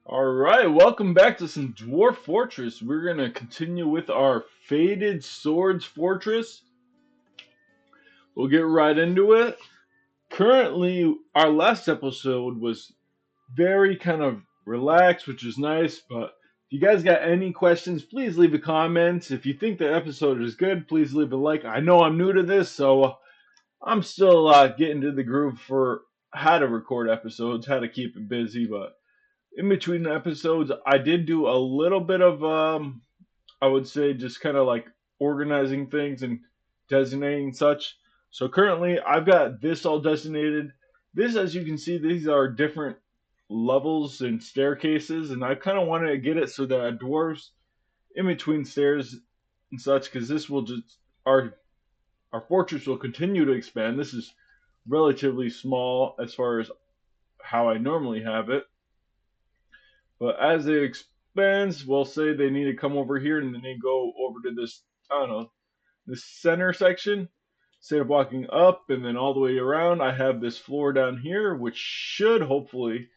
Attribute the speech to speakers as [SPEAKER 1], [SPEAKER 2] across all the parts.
[SPEAKER 1] Alright, welcome back to some Dwarf Fortress. We're going to continue with our Fated Swords Fortress. We'll get right into it. Currently, our last episode was very kind of relaxed, which is nice, but if you guys got any questions, please leave a comment. If you think the episode is good, please leave a like. I know I'm new to this, so I'm still getting to the groove for how to record episodes, how to keep it busy, but in between the episodes, I did do a little bit of I would say just kind of like organizing things and designating such. So currently, I've got this all designated. This, as you can see, these are different levels and staircases, and I kind of wanted to get it so that dwarves in between stairs and such, because this will just our fortress will continue to expand. This is relatively small as far as how I normally have it. But as it expands, we'll say they need to come over here and then they go over to this, I don't know, this center section. Instead of walking up and then all the way around, I have this floor down here, which should hopefully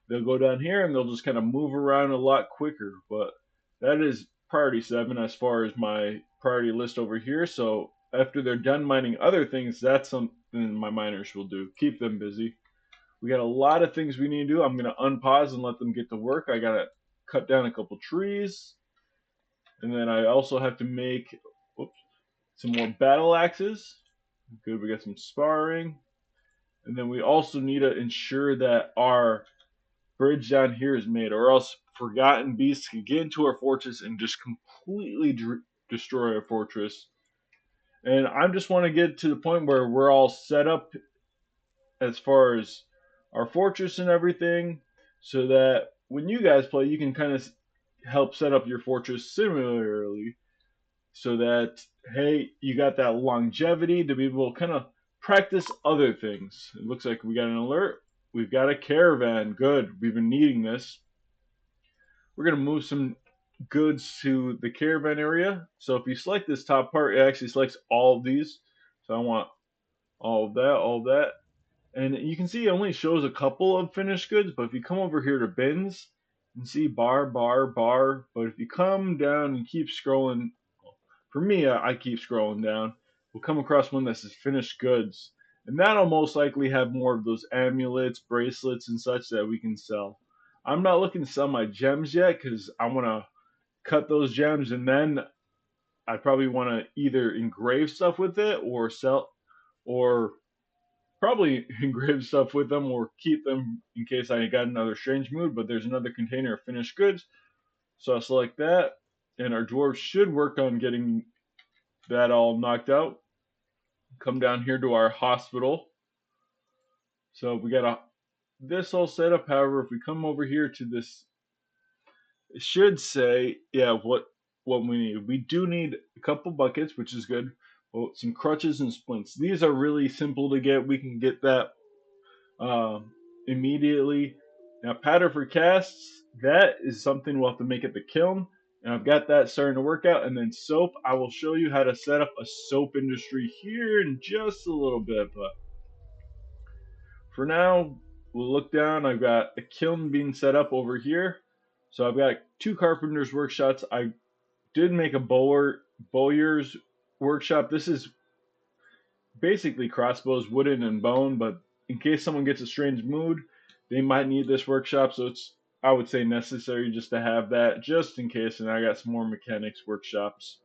[SPEAKER 1] they'll go down here and they'll just kind of move around a lot quicker. But that is priority 7 as far as my priority list over here. So after they're done mining other things, that's something my miners will do. Keep them busy. We got a lot of things we need to do. I'm going to unpause and let them get to work. I got to cut down a couple trees. And then I also have to make some more battle axes. Good, we got some sparring. And then we also need to ensure that our bridge down here is made, or else forgotten beasts can get into our fortress and just completely destroy our fortress. And I just want to get to the point where we're all set up as far as our fortress and everything, so that when you guys play, you can kind of help set up your fortress similarly, so that hey, you got that longevity to be able to kind of practice other things. It looks like we got an alert. We've got a caravan. Good. We've been needing this. We're gonna move some goods to the caravan area. So if you select this top part, it actually selects all of these. So I want all of that. And you can see it only shows a couple of finished goods, but if you come over here to bins, you can see bar, bar, bar. But if you come down and keep scrolling, for me, I keep scrolling down, we'll come across one that says finished goods. And that'll most likely have more of those amulets, bracelets, and such that we can sell. I'm not looking to sell my gems yet because I want to cut those gems and then I probably want to either engrave stuff with it or sell, or probably engrave stuff with them or keep them in case I got another strange mood. But there's another container of finished goods, so I'll select that. And our dwarves should work on getting that all knocked out. Come down here to our hospital. So we got this all set up. However, if we come over here to this, it should say, yeah, what we need. We do need a couple buckets, which is good. Well, some crutches and splints. These are really simple to get. We can get that immediately. Now, powder for casts, that is something we'll have to make at the kiln. And I've got that starting to work out. And then soap, I will show you how to set up a soap industry here in just a little bit. But for now, we'll look down. I've got a kiln being set up over here. So I've got two carpenter's workshops. I did make a bowyer's workshop. This is basically crossbows, wooden and bone, but in case someone gets a strange mood, they might need this workshop. So it's, I would say, necessary just to have that, just in case. And I got some more mechanics workshops.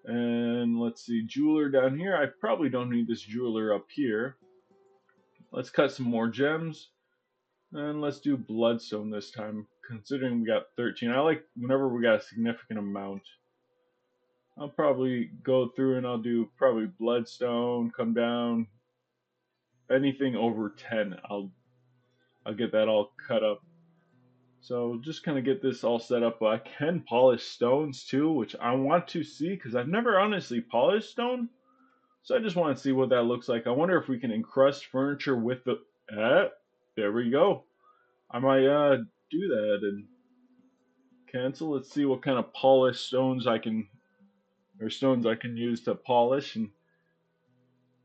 [SPEAKER 1] And let's see, jeweler down here. I probably don't need this jeweler up here. Let's cut some more gems. And let's do bloodstone this time, considering we got 13. I like whenever we got a significant amount. I'll probably go through and I'll do probably bloodstone, come down. Anything over 10, I'll get that all cut up. So just kind of get this all set up. I can polish stones too, which I want to see because I've never honestly polished stone. So I just want to see what that looks like. I wonder if we can encrust furniture with the. There we go. I might do that and cancel. Let's see what kind of polished stones I can, or stones I can use to polish and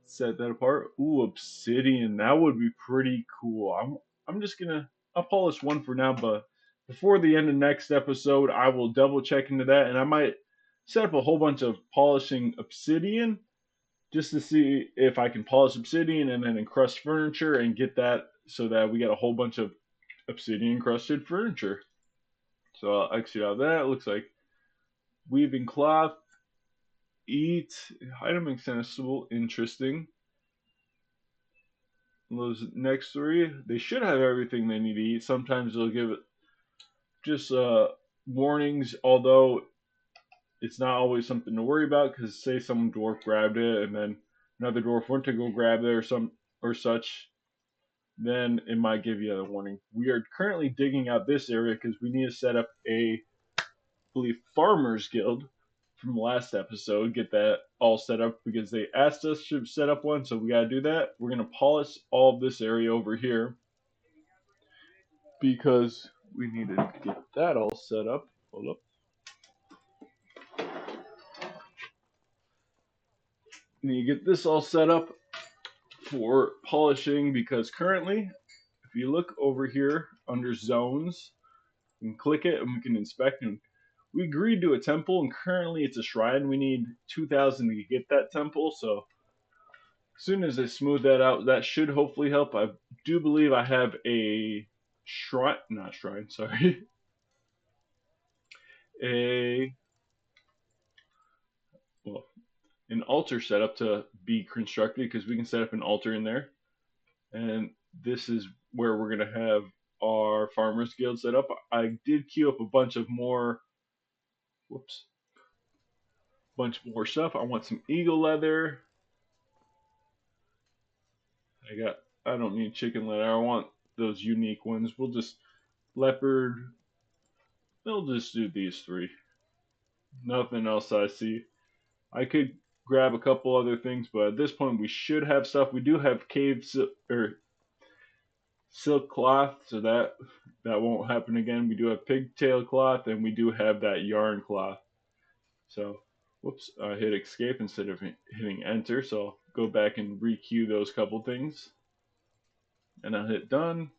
[SPEAKER 1] set that apart. Ooh, obsidian. That would be pretty cool. I'm just gonna. I'll polish one for now, but before the end of next episode, I will double check into that, and I might set up a whole bunch of polishing obsidian just to see if I can polish obsidian and then encrust furniture and get that so that we get a whole bunch of obsidian encrusted furniture. So I'll exit out that. It looks like weaving cloth, eat, item accessible, interesting. Those next three, they should have everything they need to eat. Sometimes they'll give it just warnings, although it's not always something to worry about because say some dwarf grabbed it and then another dwarf went to go grab it or such, then it might give you a warning. We are currently digging out this area because we need to set up a, I believe, farmers guild from the last episode. Get that all set up because they asked us to set up one, so we got to do that. We're going to polish all of this area over here because we need to get that all set up. Hold up. Need to get this all set up for polishing because currently, if you look over here under zones, you can click it and we can inspect and we agreed to a temple and currently it's a shrine. We need 2,000 to get that temple, so as soon as I smooth that out, that should hopefully help. I do believe I have a shrine, not shrine, sorry, a, well, an altar set up to be constructed because we can set up an altar in there. And this is where we're going to have our farmers guild set up. I did queue up a bunch of more, whoops, bunch more stuff. I want some eagle leather. I don't need chicken leather. I want those unique ones. We'll just leopard. We'll just do these three. Nothing else I see. I could grab a couple other things, but at this point we should have stuff. We do have cave or silk cloth, so that won't happen again. We do have pigtail cloth, and we do have that yarn cloth. So, whoops, I hit escape instead of hitting enter. So I'll go back and requeue those couple things, and I'll hit done.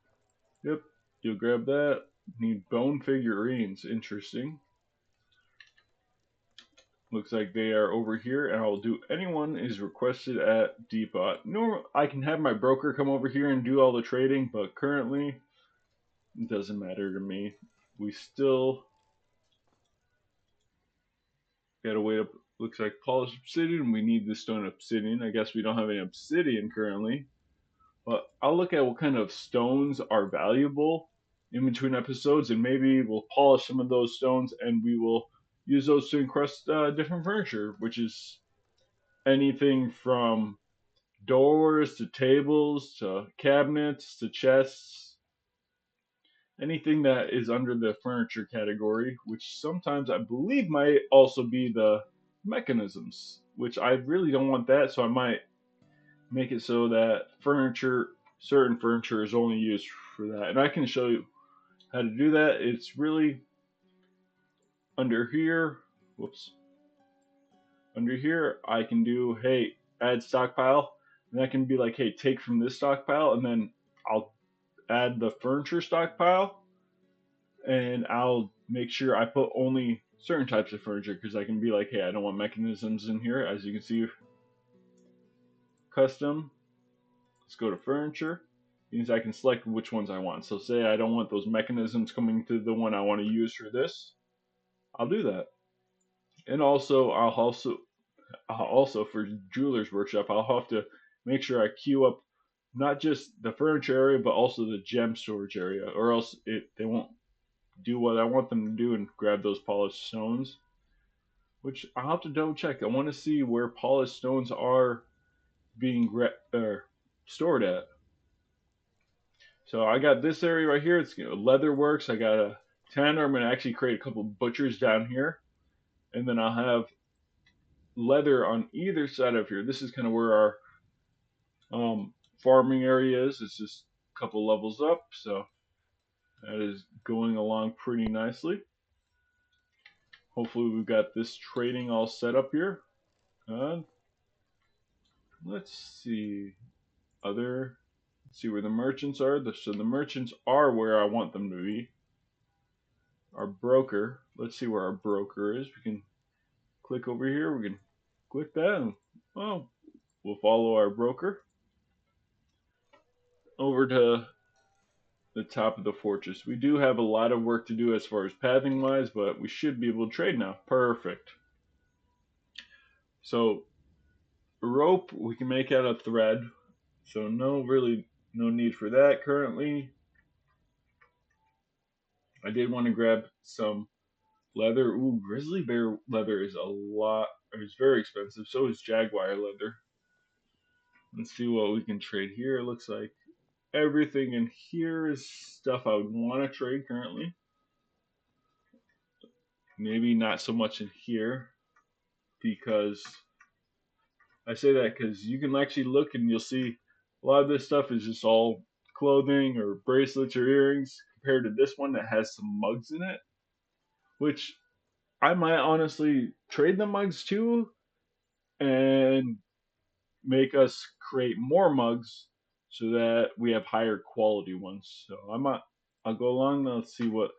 [SPEAKER 1] Yep, you'll grab that. Need bone figurines. Interesting. Looks like they are over here, and I'll do anyone is requested at Depot. No, I can have my broker come over here and do all the trading, but currently it doesn't matter to me. We still gotta wait up. Looks like polished obsidian. We need the stone obsidian. I guess we don't have any obsidian currently, but I'll look at what kind of stones are valuable in between episodes, and maybe we'll polish some of those stones, and we will use those to encrust different furniture, which is anything from doors to tables to cabinets to chests, anything that is under the furniture category, which sometimes I believe might also be the mechanisms, which I really don't want that, so I might make it so that certain furniture is only used for that. And I can show you how to do that. It's really under here, whoops, under here I can do, hey, add stockpile, and that can be like, hey, take from this stockpile, and then I'll add the furniture stockpile, and I'll make sure I put only certain types of furniture because I can be like, hey, I don't want mechanisms in here. As you can see, custom, let's go to furniture. Means I can select which ones I want. So say I don't want those mechanisms coming to the one I want to use for this, I'll do that. And also I'll also for jeweler's workshop, I'll have to make sure I queue up not just the furniture area but also the gem storage area, or else they won't do what I want them to do and grab those polished stones, which I'll have to double check. I want to see where polished stones are being stored at. So I got this area right here. It's leather works. I got a tanner. I'm going to actually create a couple butchers down here, and then I'll have leather on either side of here. This is kind of where our farming area is. It's just a couple levels up, so that is going along pretty nicely. Hopefully we've got this trading all set up here. Let's see let's see where the merchants are. So the merchants are where I want them to be. our broker. Let's see where our broker is. We can click over here. We can click that, and well, we'll follow our broker over to the top of the fortress. We do have a lot of work to do as far as pathing wise, but we should be able to trade now. Perfect. So rope we can make out of thread. So no need for that currently. I did want to grab some leather. Ooh, grizzly bear leather is a lot. It's very expensive. So is jaguar leather. Let's see what we can trade here. It looks like everything in here is stuff I would want to trade currently. Maybe not so much in here because I say that because you can actually look and you'll see a lot of this stuff is just all clothing or bracelets or earrings compared to this one that has some mugs in it, which I might honestly trade the mugs too and make us create more mugs so that we have higher quality ones. So I'll go along. Let's see what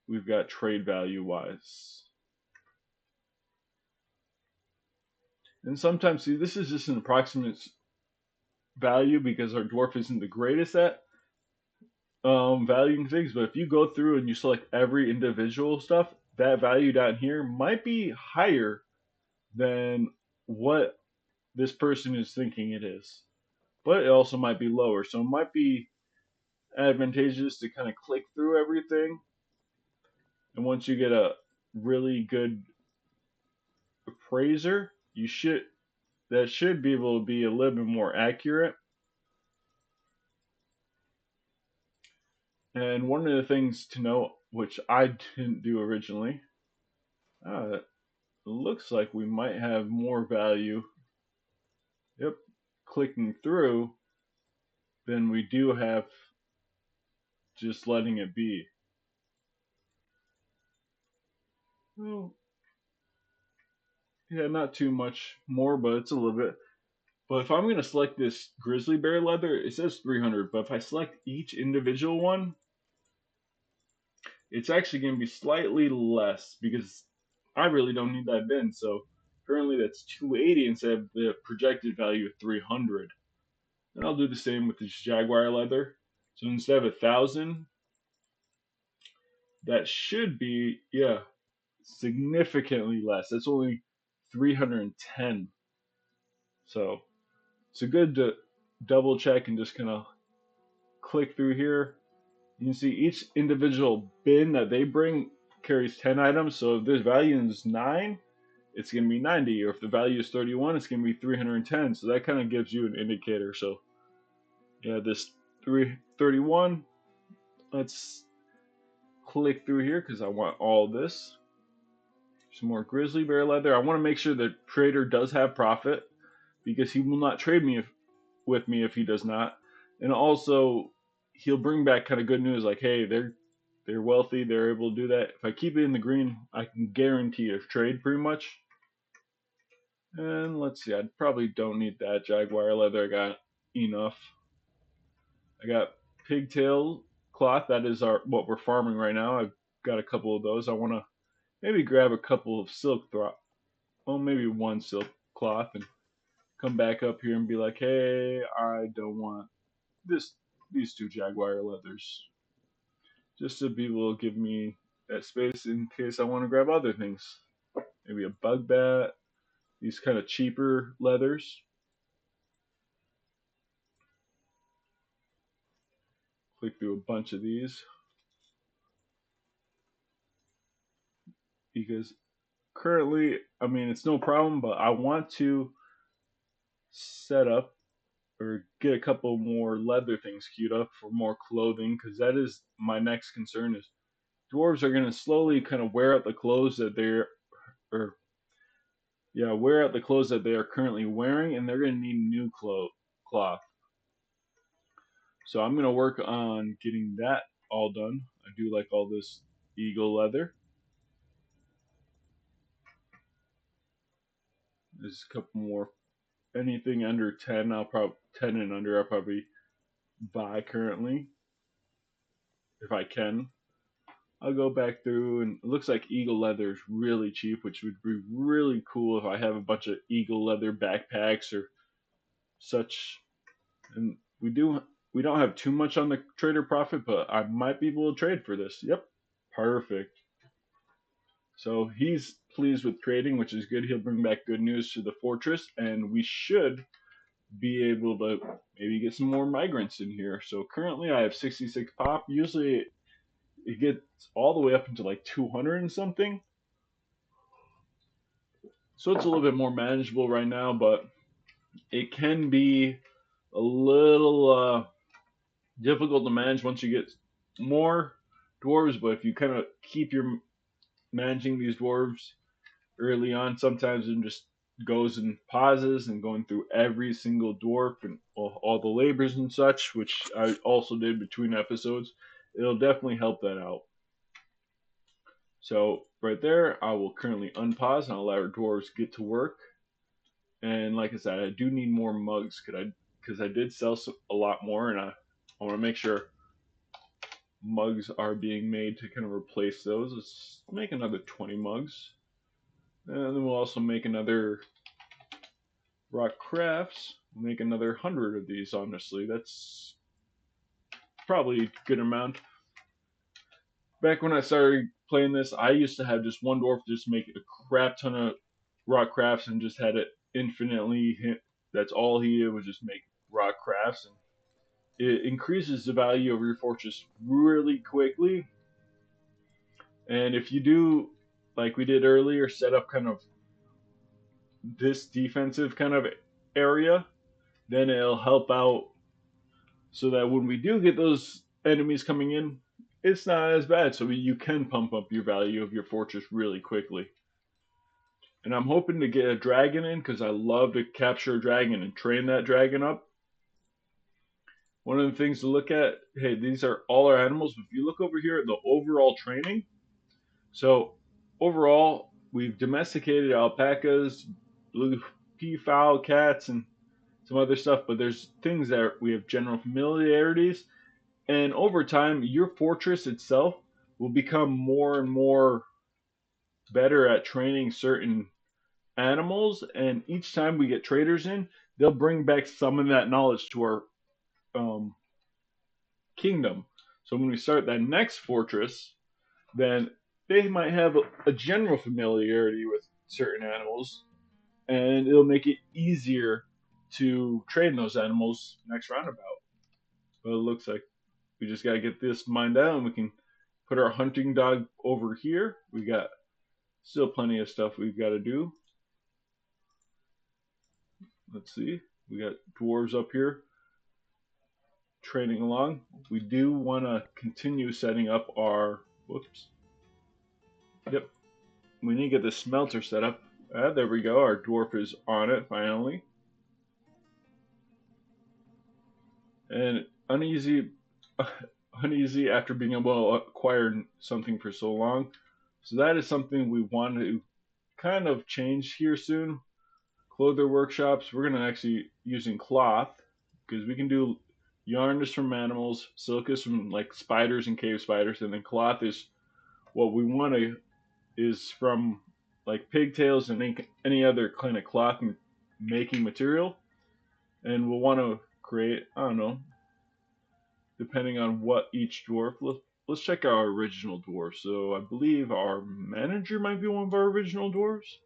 [SPEAKER 1] we've got trade value wise. And sometimes, see, this is just an approximate value because our dwarf isn't the greatest at valuing things. But if you go through and you select every individual stuff, that value down here might be higher than what this person is thinking it is. But it also might be lower. So it might be advantageous to kind of click through everything. And once you get a really good appraiser, that should be able to be a little bit more accurate. And one of the things to note, which I didn't do originally, it looks like we might have more value. Yep, clicking through than we do have just letting it be. Well, yeah, not too much more, but it's a little bit. But if I'm going to select this grizzly bear leather, it says 300. But if I select each individual one, it's actually going to be slightly less because I really don't need that bin. So currently that's 280 instead of the projected value of 300. And I'll do the same with this jaguar leather. So instead of 1,000, that should be, yeah, significantly less. That's only 310. So it's a good to double check and just kind of click through here. You can see each individual bin that they bring carries 10 items. So if this value is 9, it's going to be 90. Or if the value is 31, it's going to be 310. So that kind of gives you an indicator. So yeah, this 331, let's click through here because I want all this. Some more grizzly bear leather. I want to make sure the trader does have profit because he will not trade with me if he does not. And also, he'll bring back kind of good news like, hey, they're wealthy, they're able to do that. If I keep it in the green, I can guarantee a trade pretty much. And let's see, I probably don't need that jaguar leather. I got enough. I got pigtail cloth. That is what we're farming right now. I've got a couple of those. I want to maybe grab a couple of well, maybe one silk cloth and come back up here and be like, hey, I don't want these two jaguar leathers. Just to be able to give me that space in case I want to grab other things. Maybe a bug bat, these kind of cheaper leathers. Click through a bunch of these because currently, I mean, it's no problem, but I want to set up or get a couple more leather things queued up for more clothing because that is my next concern is dwarves are going to slowly kind of wear out the clothes that or wear out the clothes that they are currently wearing and they're going to need new cloth. So I'm going to work on getting that all done. I do like all this eagle leather. There's a couple more. Anything under 10, 10 and under I'll probably buy currently if I can. I'll go back through, and it looks like eagle leather is really cheap, which would be really cool if I have a bunch of eagle leather backpacks or such. And we don't have too much on the trader profit, but I might be able to trade for this. Yep, perfect. So he's pleased with trading, which is good. He'll bring back good news to the fortress, and we should be able to maybe get some more migrants in here. So currently I have 66 pop. Usually it gets all the way up into like 200 and something. So it's a little bit more manageable right now, but it can be a little difficult to manage once you get more dwarves. But if you kind of keep your managing these dwarves early on, sometimes it just goes and pauses and going through every single dwarf and all the labors and such, which I also did between episodes. It'll definitely help that out. So right there, I will currently unpause and allow our dwarves get to work. And like I said, I do need more mugs because I did sell a lot more, and I want to make sure mugs are being made to kind of replace those. Let's make another 20 mugs. And then we'll also make another rock crafts. We'll make another 100 of these, honestly. That's probably a good amount. Back when I started playing this, I used to have just one dwarf just make a crap ton of rock crafts and just had it infinitely. That's all he did was just make rock crafts, and it increases the value of your fortress really quickly. And if you do, like we did earlier, set up kind of this defensive kind of area, then it'll help out so that when we do get those enemies coming in, it's not as bad. So you can pump up your value of your fortress really quickly. And I'm hoping to get a dragon in because I love to capture a dragon and train that dragon up. One of the things to look at, hey, these are all our animals. But if you look over here at the overall training, so overall, we've domesticated alpacas, blue peafowl, cats, and some other stuff. But there's things that we have general familiarities, and over time, your fortress itself will become more and more better at training certain animals. And each time we get traders in, they'll bring back some of that knowledge to our um, kingdom. So when we start that next fortress, then they might have a general familiarity with certain animals, and it'll make it easier to train those animals next roundabout. But it looks like we just gotta get this mined out, and we can put our hunting dog over here. We got still plenty of stuff we've got to do. Let's see. We got dwarves up here training along. We do want to continue setting up our. Whoops. Yep. We need to get the smelter set up. There we go. Our dwarf is on it finally. And uneasy after being able to acquire something for so long. So that is something we want to kind of change here soon. Clother workshops, we're going to actually using cloth because we can do yarn is from animals, silk is from like spiders and cave spiders, and then cloth is what we want to is from like pigtails and any other kind of cloth making material. And we'll want to create, I don't know, depending on what each dwarf. Let's check our original dwarf. So I believe our manager might be one of our original dwarves.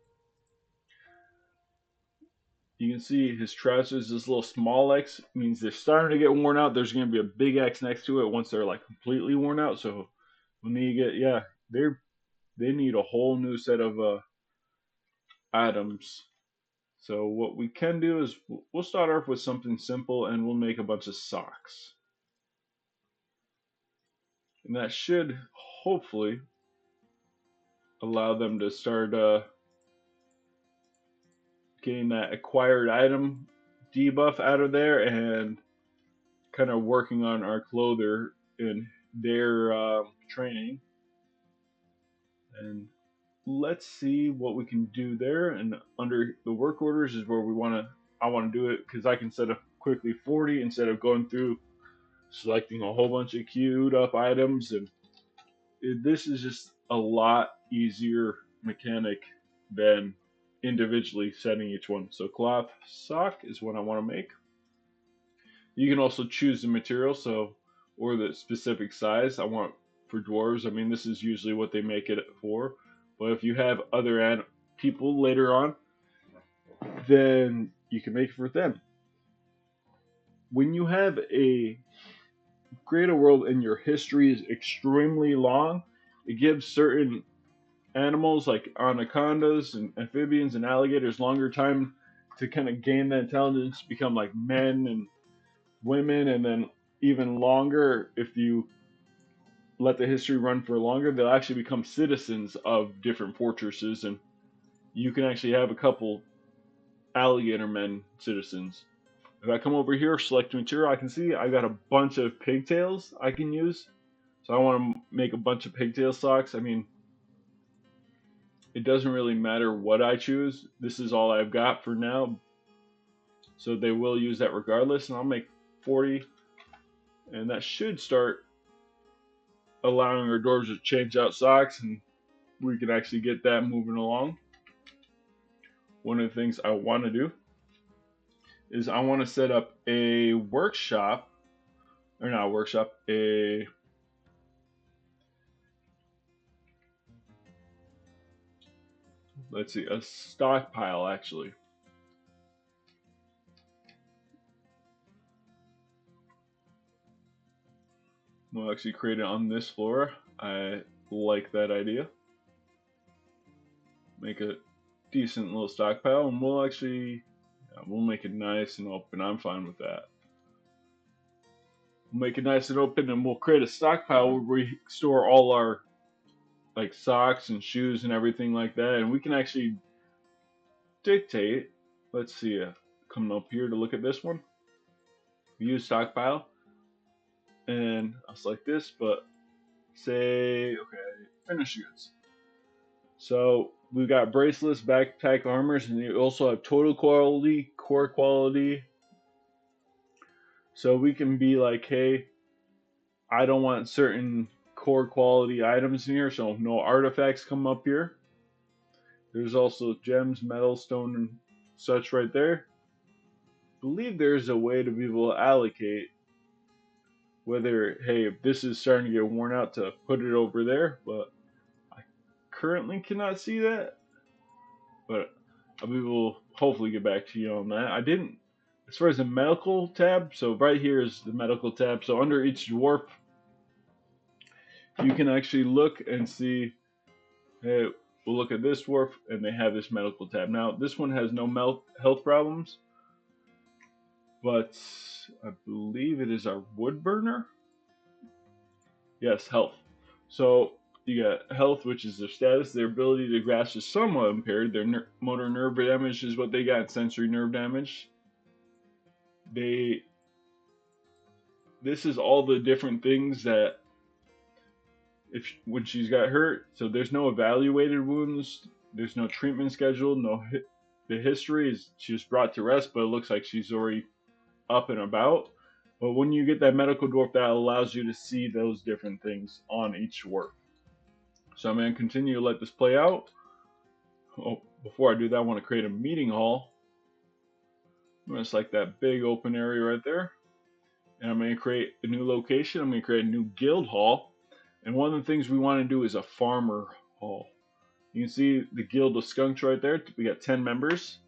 [SPEAKER 1] You can see his trousers, this little small X means they're starting to get worn out. There's going to be a big X next to it once they're like completely worn out. So when they get, yeah, they need a whole new set of items. So what we can do is we'll start off with something simple, and we'll make a bunch of socks. And that should hopefully allow them to start getting that acquired item debuff out of there and kind of working on our clother in their training. And let's see what we can do there. And under the work orders is where I want to do it because I can set up quickly 40 instead of going through selecting a whole bunch of queued up items and this is just a lot easier mechanic than individually setting each one. So cloth sock is what I want to make. You can also choose the material, so or the specific size I want for dwarves. I mean, this is usually what they make it for. But if you have other people later on, then you can make it for them. When you have a greater world and your history is extremely long, it gives certain animals like anacondas and amphibians and alligators longer time to kind of gain that intelligence, become like men and women, and then even longer if you let the history run for longer, they'll actually become citizens of different fortresses, and you can actually have a couple alligator men citizens. If I come over here, select material, I can see I got a bunch of pigtails I can use. So I want to make a bunch of pigtail socks. I mean, it doesn't really matter what I choose. This is all I've got for now. So they will use that regardless. And I'll make 40. And that should start allowing our dwarves to change out socks. And we can actually get that moving along. One of the things I want to do is I want to set up a workshop. Or not a workshop. Let's see, a stockpile actually. We'll actually create it on this floor. I like that idea. Make a decent little stockpile, and we'll actually, we'll make it nice and open. I'm fine with that. We'll make it nice and open, and we'll create a stockpile where we store all our like socks and shoes and everything like that, and we can actually dictate. Let's see, coming up here to look at this one. Use stockpile, and I'll select this, but say okay, finish goods. So we've got bracelets, backpack armors, and you also have total quality, core quality. So we can be like, hey, I don't want certain core quality items in here, so no artifacts come up here. There's also gems, metal, stone, and such right there. I believe there's a way to be able to allocate whether, hey, if this is starting to get worn out, to put it over there, but I currently cannot see that. But we will hopefully get back to you on that. I didn't, as far as the medical tab, so right here is the medical tab. So under each dwarf, you can actually look and see, hey, we'll look at this dwarf and they have this medical tab. Now, this one has no health problems, but I believe it is our wood burner. Yes, health. So you got health, which is their status. Their ability to grasp is somewhat impaired. Their motor nerve damage is what they got. Sensory nerve damage. This is all the different things that when she's got hurt. So there's no evaluated wounds. There's no treatment scheduled. The history is she was brought to rest, but it looks like she's already up and about. But when you get that medical dwarf, that allows you to see those different things on each dwarf. So I'm going to continue to let this play out. Oh, before I do that, I want to create a meeting hall. I'm going to select that big open area right there. And I'm going to create a new location. I'm going to create a new guild hall. And one of the things we want to do is a farmer hall. You can see the guild of skunks right there. We got 10 members.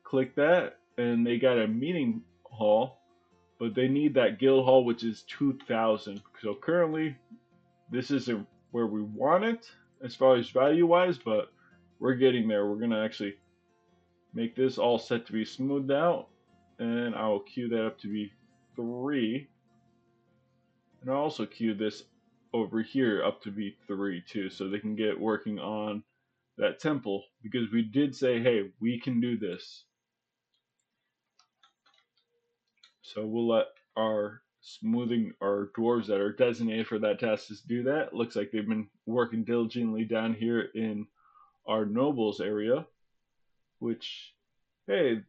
[SPEAKER 1] Click that, and they got a meeting hall. But they need that guild hall, which is 2,000. So currently, this isn't where we want it as far as value-wise, but we're getting there. We're going to actually make this all set to be smoothed out, and I'll queue that up to be 3. And I'll also queue this over here up to be 3 too, so they can get working on that temple, because we did say, hey, we can do this. So we'll let our dwarves that are designated for that task to do that. Looks like they've been working diligently down here in our nobles area, which, hey,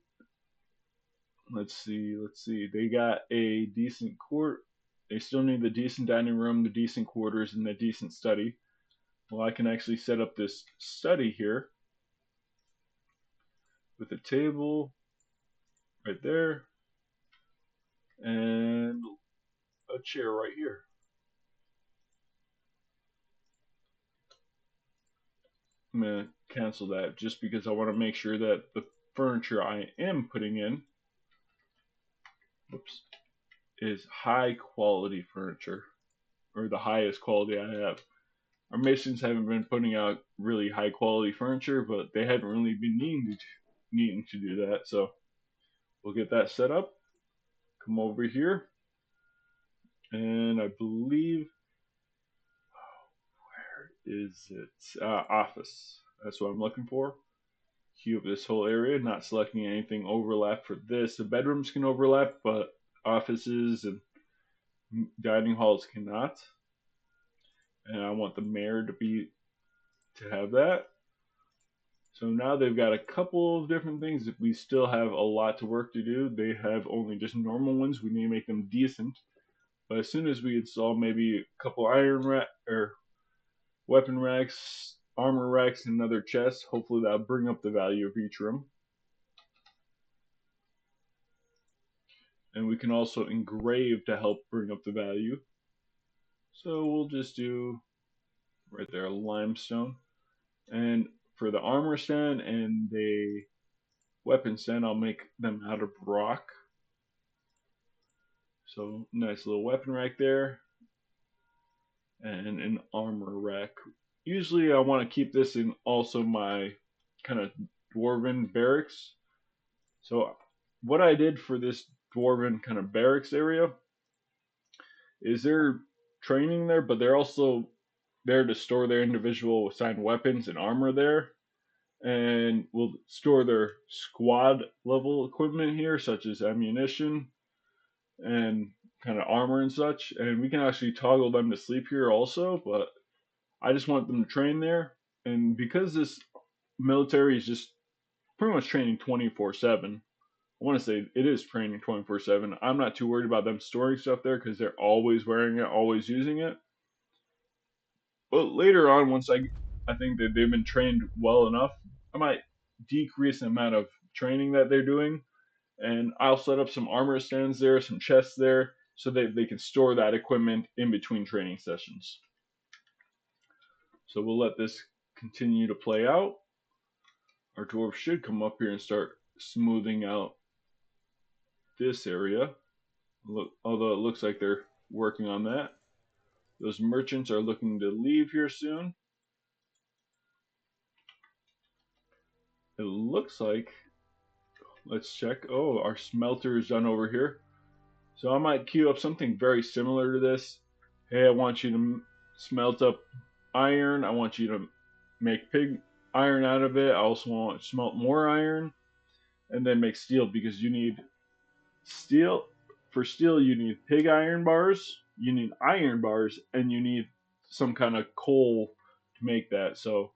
[SPEAKER 1] let's see, they got a decent court. they still need the decent dining room, the decent quarters, and the decent study. Well, I can actually set up this study here with a table right there and a chair right here. I'm going to cancel that just because I want to make sure that the furniture I am putting in, whoops, is high quality furniture, or the highest quality I have. Our masons haven't been putting out really high quality furniture, but they haven't really been needing to do that. So we'll get that set up. Come over here, and I believe, where is it? Office. That's what I'm looking for. Cube this whole area, not selecting anything overlap for this. The bedrooms can overlap, but offices and dining halls cannot. And I want the mayor to have that. So now they've got a couple of different things. We still have a lot to work to do. They have only just normal ones. We need to make them decent. But as soon as we install maybe a couple iron or weapon racks, armor racks, and another chest, hopefully that'll bring up the value of each room. And we can also engrave to help bring up the value. So we'll just do right there limestone. And for the armor stand and the weapon stand, I'll make them out of rock. So nice little weapon rack there and an armor rack. Usually I want to keep this in also my kind of dwarven barracks. So what I did for this dwarven kind of barracks area is they're training there, but they're also there to store their individual assigned weapons and armor there. And we'll store their squad level equipment here, such as ammunition and kind of armor and such. And we can actually toggle them to sleep here also, but I just want them to train there. And because this military is just pretty much training 24/7, I want to say it is training 24/7. I'm not too worried about them storing stuff there because they're always wearing it, always using it. But later on, once I think that they've been trained well enough, I might decrease the amount of training that they're doing, and I'll set up some armor stands there, some chests there, so that they can store that equipment in between training sessions. So we'll let this continue to play out. Our dwarves should come up here and start smoothing out this area. Although it looks like they're working on that. Those merchants are looking to leave here soon. It looks like, let's check. Oh, our smelter is done over here. So I might queue up something very similar to this. Hey, I want you to smelt up iron. I want you to make pig iron out of it. I also want to smelt more iron and then make steel because you need steel. For steel, you need pig iron bars, you need iron bars, and you need some kind of coal to make that. So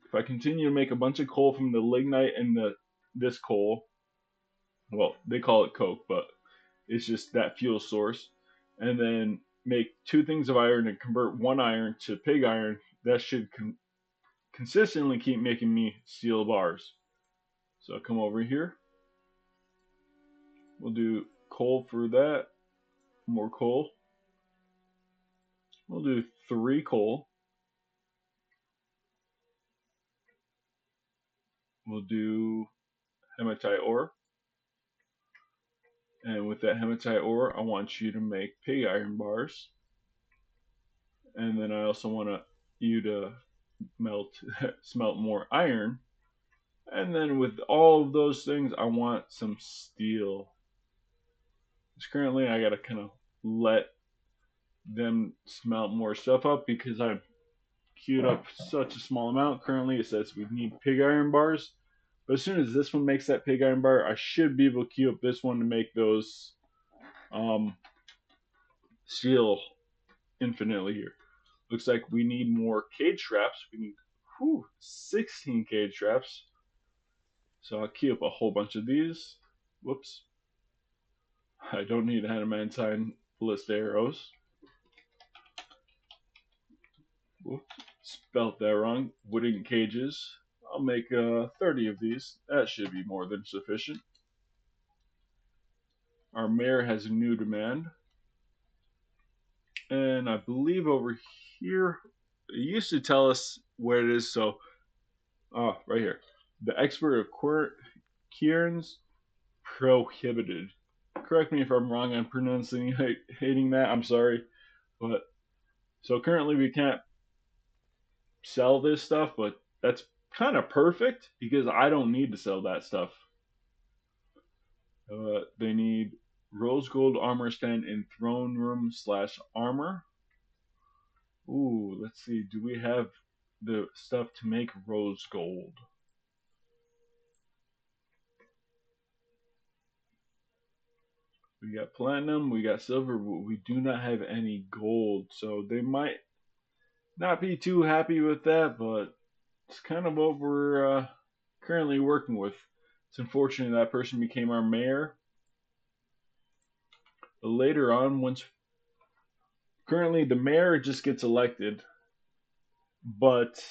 [SPEAKER 1] if I continue to make a bunch of coal from the lignite and this coal, well, they call it coke, but it's just that fuel source, and then make two things of iron and convert one iron to pig iron, that should consistently keep making me steel bars. So I'll come over here. We'll do coal for that. More coal. We'll do 3 coal. We'll do hematite ore. And with that hematite ore, I want you to make pig iron bars. And then I also want you to smelt more iron. And then with all of those things, I want some steel. Because currently I gotta kind of let them smelt more stuff up because I've queued up such a small amount. Currently it says we need pig iron bars. But as soon as this one makes that pig iron bar, I should be able to queue up this one to make those steel infinitely here. Looks like we need more cage traps. We need 16 cage traps. So I'll queue up a whole bunch of these. Whoops. I don't need adamantine ballista arrows. Whoops, spelt that wrong. Wooden cages. I'll make 30 of these. That should be more than sufficient. Our mayor has a new demand. And I believe over here, it used to tell us where it is. So, right here. The export of Kieran's prohibited. Correct me if I'm wrong on pronouncing hating that. I'm sorry. But so currently we can't sell this stuff, but that's kind of perfect because I don't need to sell that stuff. They need rose gold armor stand in throne room / armor. Ooh, let's see. Do we have the stuff to make rose gold? We got platinum, we got silver, but we do not have any gold. So they might not be too happy with that, but it's kind of what we're currently working with. It's unfortunate that person became our mayor. But later on, once currently the mayor just gets elected, but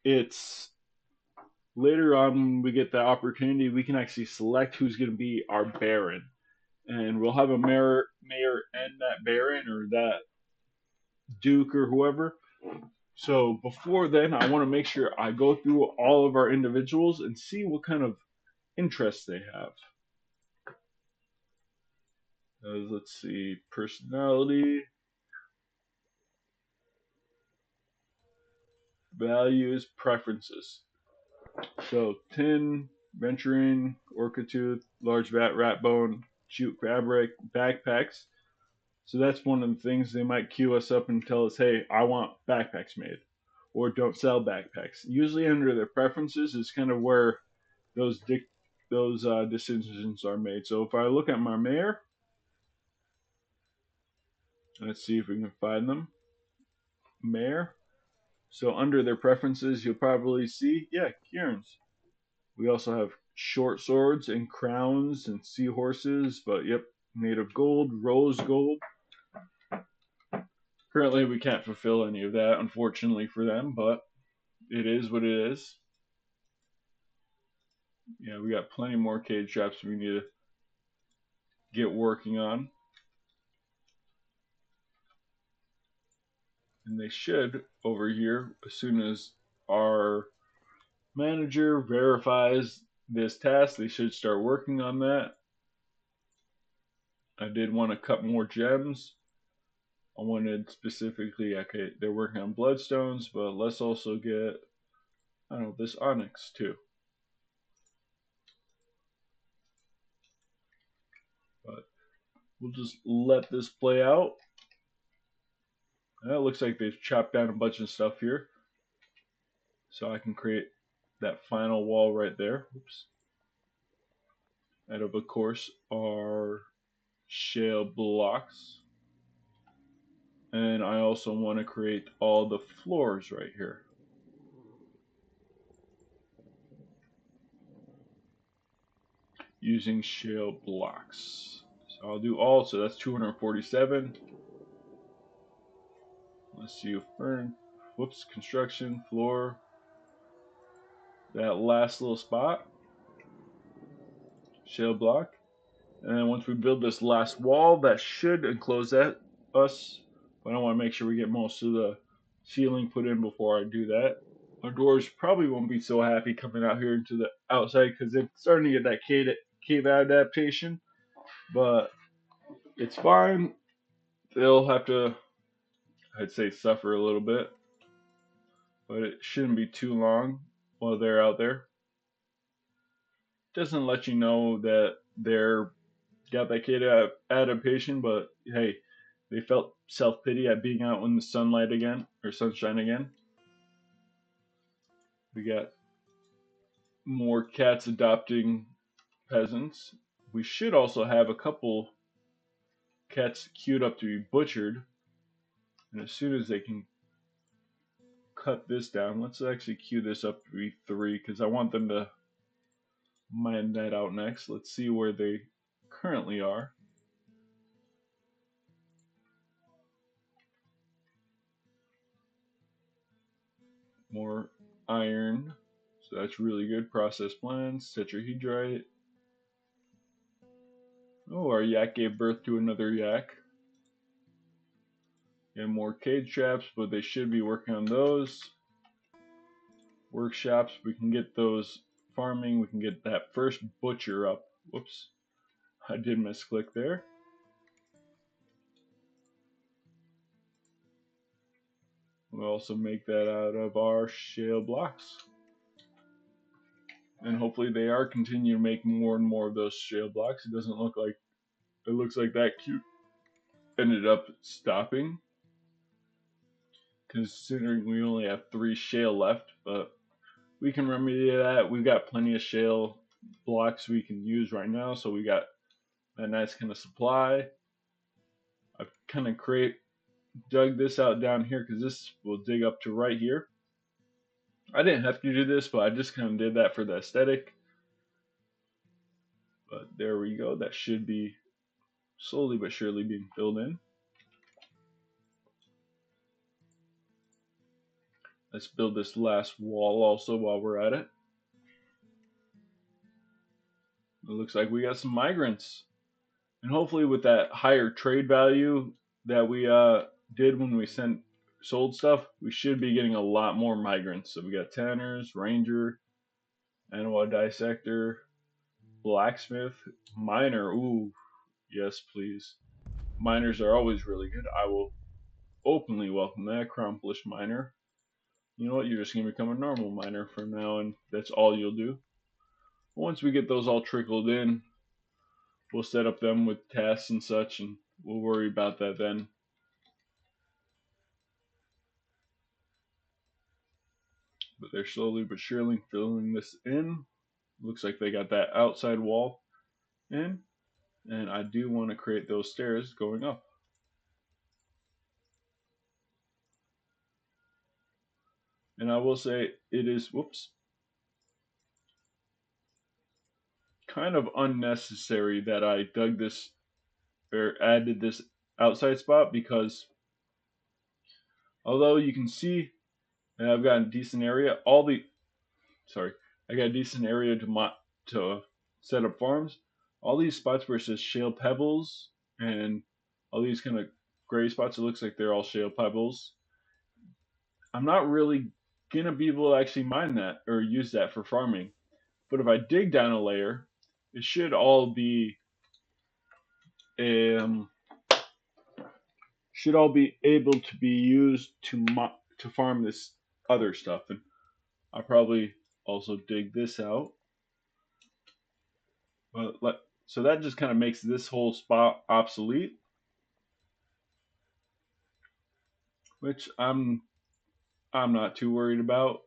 [SPEAKER 1] it's later on when we get the opportunity, we can actually select who's going to be our baron, and we'll have a mayor and that baron or that duke or whoever. So before then, I want to make sure I go through all of our individuals and see what kind of interests they have. Let's see, personality, values, preferences. So tin, venturing, orca tooth, large rat bone, jute fabric, backpacks. So that's one of the things they might queue us up and tell us, hey, I want backpacks made. Or don't sell backpacks. Usually under their preferences is kind of where those decisions are made. So if I look at my mayor, let's see if we can find them. Mayor. So under their preferences, you'll probably see, yeah, Kieran's. We also have short swords and crowns and seahorses, but yep, made of gold, rose gold. Currently, we can't fulfill any of that, unfortunately for them, but it is what it is. Yeah, we got plenty more cage traps we need to get working on. And they should, over here, as soon as our manager verifies this task, they should start working on that. I did want to cut more gems. I wanted specifically, okay, they're working on bloodstones, but let's also get, I don't know, this onyx too. But we'll just let this play out. And it looks like they've chopped down a bunch of stuff here. So I can create that final wall right there. Oops. And of course our shale blocks. And I also want to create all the floors right here. Using shale blocks. So I'll do all, so that's 247. Let's see, whoops, construction, floor. That last little spot, shale block. And then once we build this last wall, that should enclose us. But I want to make sure we get most of the ceiling put in before I do that. Our dwarves probably won't be so happy coming out here into the outside because they're starting to get that cave adaptation. But it's fine. They'll have to, I'd say, suffer a little bit. But it shouldn't be too long while they're out there. Doesn't let you know that they're got that cave adaptation, but hey, they felt self pity at being out in the sunlight again or sunshine again. We got more cats adopting peasants. We should also have a couple cats queued up to be butchered. And as soon as they can cut this down, let's actually queue this up to be 3 because I want them to mine that out next. Let's see where they currently are. more iron. So that's really good. Process plants, tetrahedrite. Oh, our yak gave birth to another yak. And more cage traps, but they should be working on those. Workshops, we can get those farming. We can get that first butcher up. Whoops, I did misclick there. We'll also make that out of our shale blocks. And hopefully they are continue to make more and more of those shale blocks. It doesn't look like, it looks like that cute ended up stopping, considering we only have 3 shale left, but we can remedy that. We've got plenty of shale blocks we can use right now, so we got a nice kind of supply. I've kind of dug this out down here because this will dig up to right here. I didn't have to do this, but I just kind of did that for the aesthetic. But there we go. That should be slowly but surely being filled in. Let's build this last wall also while we're at it. It looks like we got some migrants. And hopefully with that higher trade value that we did when we sold stuff, we should be getting a lot more migrants. So we got tanners, ranger, animal dissector, blacksmith, miner. Ooh, yes, please. Miners are always really good. I will openly welcome that. Accomplished miner. You know what? You're just going to become a normal miner from now, and that's all you'll do. Once we get those all trickled in, we'll set up them with tasks and such, and we'll worry about that then. But they're slowly but surely filling this in. Looks like they got that outside wall in, and I do want to create those stairs going up. And I will say it is, whoops, kind of unnecessary that I dug this or added this outside spot, because although you can see that I've got a decent area, I got a decent area to set up farms. All these spots where it says shale pebbles and all these kind of gray spots, it looks like they're all shale pebbles. I'm not really gonna be able to actually mine that or use that for farming. But if I dig down a layer, it should all be um, able to be used to farm this other stuff. And I'll probably also dig this out. But so that just kind of makes this whole spot obsolete, which I'm not too worried about.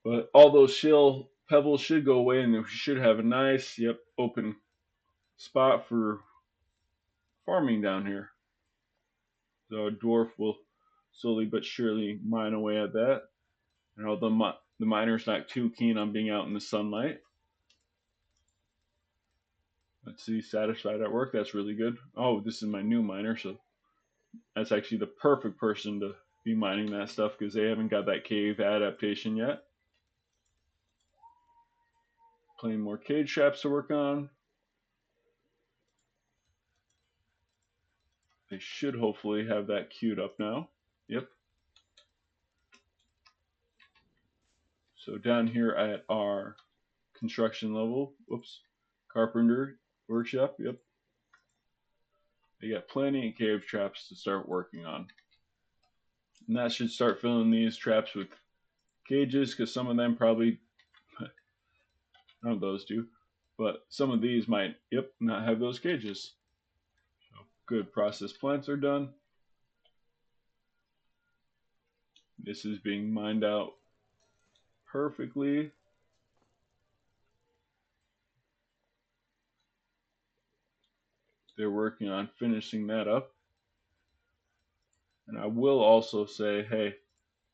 [SPEAKER 1] But all those shale pebbles should go away, and we should have a nice, open spot for farming down here. So Dwarf will slowly but surely mine away at that. And although the miner's not too keen on being out in the sunlight. Let's see, satisfied at work. That's really good. Oh, this is my new miner, so that's actually the perfect person to be mining that stuff because they haven't got that cave adaptation yet. Plenty more cage traps to work on. They should hopefully have that queued up now. Yep. So down here at our construction level, whoops, carpenter workshop, yep. They got plenty of cave traps to start working on. And that should start filling these traps with cages, because some of them probably, none of those do, but some of these might, not have those cages. So good, process plants are done. This is being mined out perfectly. They're working on finishing that up. And I will also say, hey,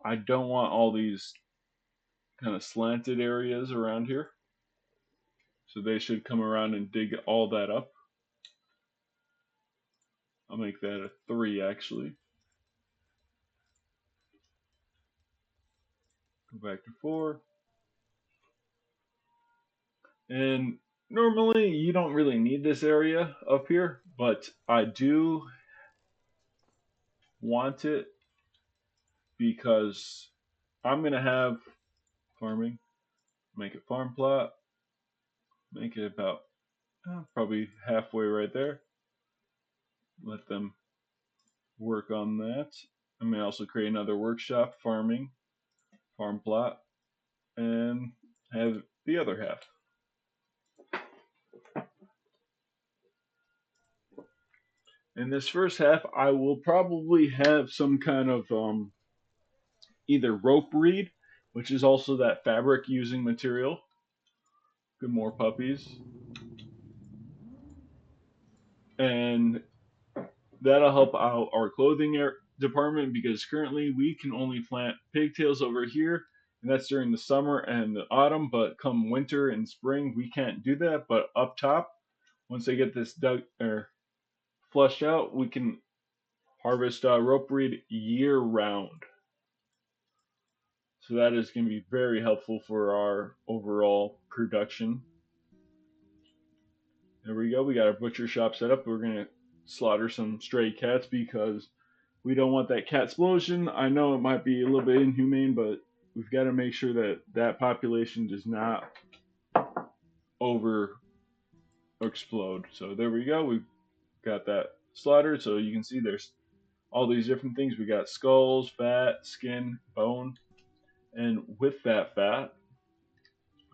[SPEAKER 1] I don't want all these kind of slanted areas around here. So they should come around and dig all that up. I'll make that a 3 actually. Go back to 4. And normally you don't really need this area up here, but I do want it because I'm going to have farming, make it farm plot, make it about probably halfway right there. Let them work on that. I may also create another workshop, farming, farm plot, and have the other half. In this first half, I will probably have some kind of either rope reed, which is also that fabric using material. Good, more puppies. And that'll help out our clothing department because currently we can only plant pigtails over here, and that's during the summer and the autumn. But come winter and spring, we can't do that. But up top, once they get this dug or flushed out, we can harvest rope reed year round. So that is going to be very helpful for our overall production. There we go. We got our butcher shop set up. We're going to slaughter some stray cats because we don't want that cat explosion. I know it might be a little bit inhumane, but we've got to make sure that that population does not over explode. So there we go. We've got that slaughtered. So you can see there's all these different things. We got skulls, fat, skin, bone. And with that fat,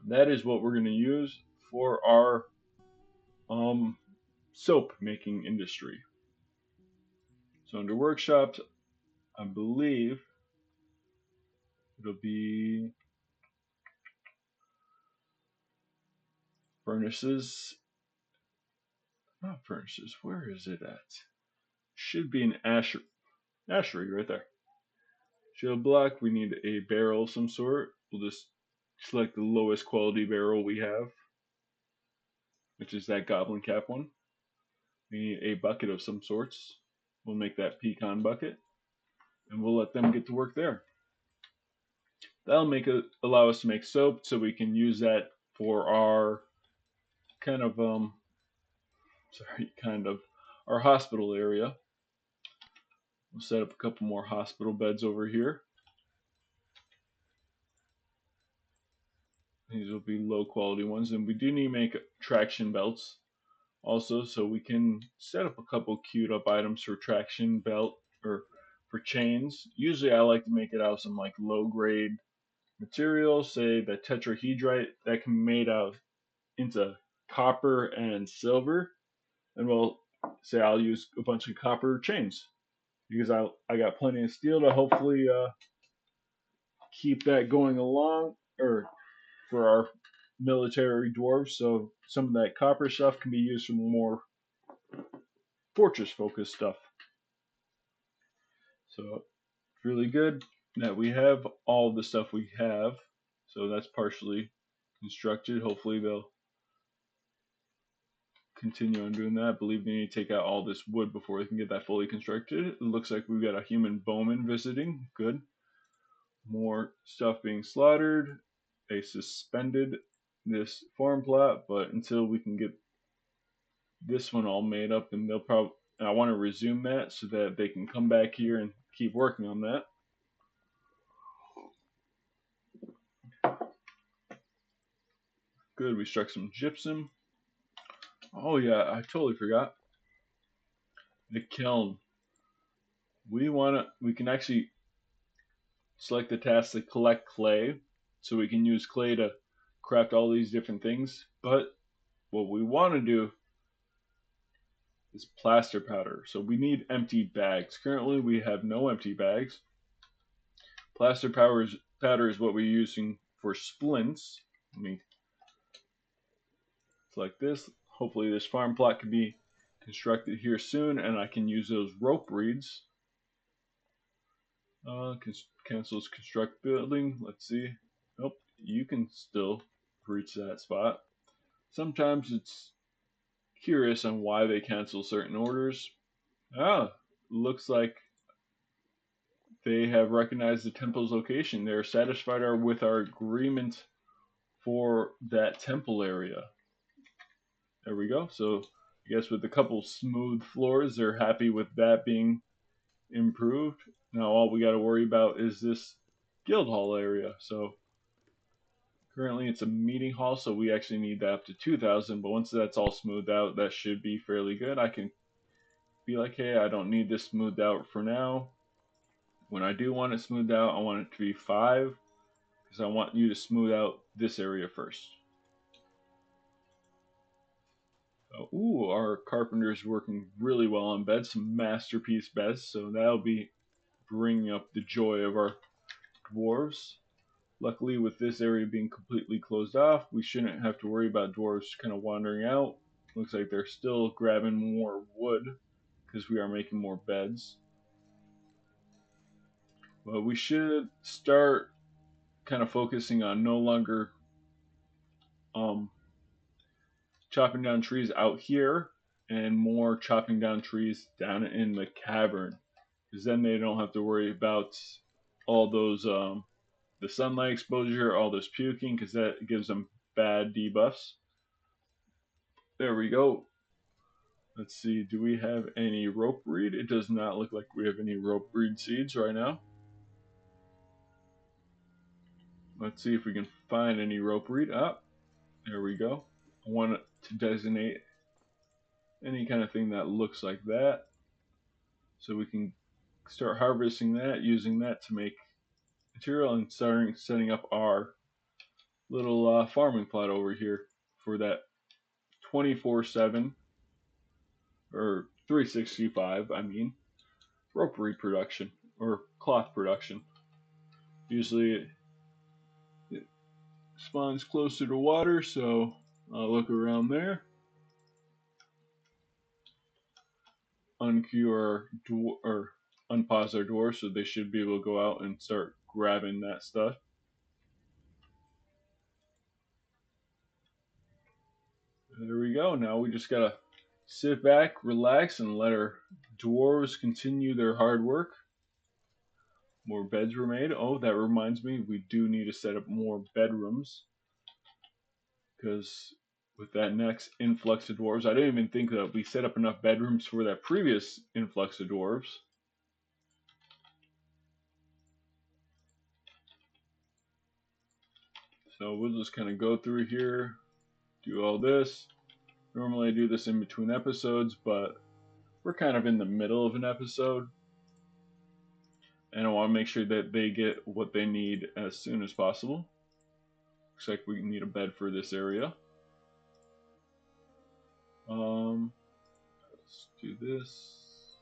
[SPEAKER 1] that is what we're going to use for our soap making industry. So under workshops, I believe it'll be furnaces. Not furnaces. Where is it at? Should be an ashery right there. Shield block. We need a barrel of some sort. We'll just select the lowest quality barrel we have, which is that goblin cap one. We need a bucket of some sorts. We'll make that pecan bucket, and we'll let them get to work there. That'll allow us to make soap, so we can use that for our kind of our hospital area. We'll set up a couple more hospital beds over here. These will be low quality ones, and we do need to make traction belts also, so we can set up a couple queued up items for traction belt or for chains. Usually I like to make it out of some like low grade material, say the tetrahedrite that can be made out into copper and silver, and we'll say I'll use a bunch of copper chains because I got plenty of steel to hopefully keep that going along, or for our military dwarves. So some of that copper stuff can be used for more fortress focused stuff. So it's really good that we have all the stuff we have. So that's partially constructed. Hopefully they'll continue on doing that. I believe they need to take out all this wood before they can get that fully constructed. It looks like we've got a human bowman visiting. Good. More stuff being slaughtered. They suspended this farm plot, but until we can get this one all made up, and they'll probably, I want to resume that so that they can come back here and keep working on that. Good, we struck some gypsum. Oh yeah, I totally forgot. The kiln. We can actually select the task to collect clay, so we can use clay to craft all these different things. But what we want to do is plaster powder. So we need empty bags. Currently we have no empty bags. Plaster powder is what we're using for splints. Let me select this. Hopefully this farm plot can be constructed here soon, and I can use those rope reeds. Cancels construct building. Let's see. Nope, you can still reach that spot. Sometimes it's curious on why they cancel certain orders. Looks like they have recognized the temple's location. They're satisfied with our agreement for that temple area. There we go. So I guess with a couple smooth floors, they're happy with that being improved. Now all we got to worry about is this guild hall area. So currently it's a meeting hall, so we actually need that up to 2,000. But once that's all smoothed out, that should be fairly good. I can be like, hey, I don't need this smoothed out for now. When I do want it smoothed out, I want it to be 5 because I want you to smooth out this area first. Ooh, our carpenter's working really well on beds, some masterpiece beds, so that'll be bringing up the joy of our dwarves. Luckily, with this area being completely closed off, we shouldn't have to worry about dwarves kind of wandering out. Looks like they're still grabbing more wood because we are making more beds. But we should start kind of focusing on no longer chopping down trees out here and more chopping down trees down in the cavern, because then they don't have to worry about all those the sunlight exposure, all this puking, because that gives them bad debuffs. There we go. Let's see, do we have any rope reed? It does not look like we have any rope reed seeds right now. Let's see if we can find any rope reed. There we go. I want to designate any kind of thing that looks like that, so we can start harvesting that, using that to make material, and setting up our little farming plot over here for that 24/7 or 365, I mean, rope reproduction or cloth production. Usually it spawns closer to water, so I'll look around there. Unqueue our or unpause our door, so they should be able to go out and start grabbing that stuff. There we go. Now we just gotta sit back, relax, and let our dwarves continue their hard work. More beds were made. Oh, that reminds me, we do need to set up more bedrooms, because with that next influx of dwarves, I didn't even think that we set up enough bedrooms for that previous influx of dwarves. So we'll just kind of go through here, do all this. Normally I do this in between episodes, but we're kind of in the middle of an episode, and I want to make sure that they get what they need as soon as possible. Looks like we need a bed for this area. Let's do this.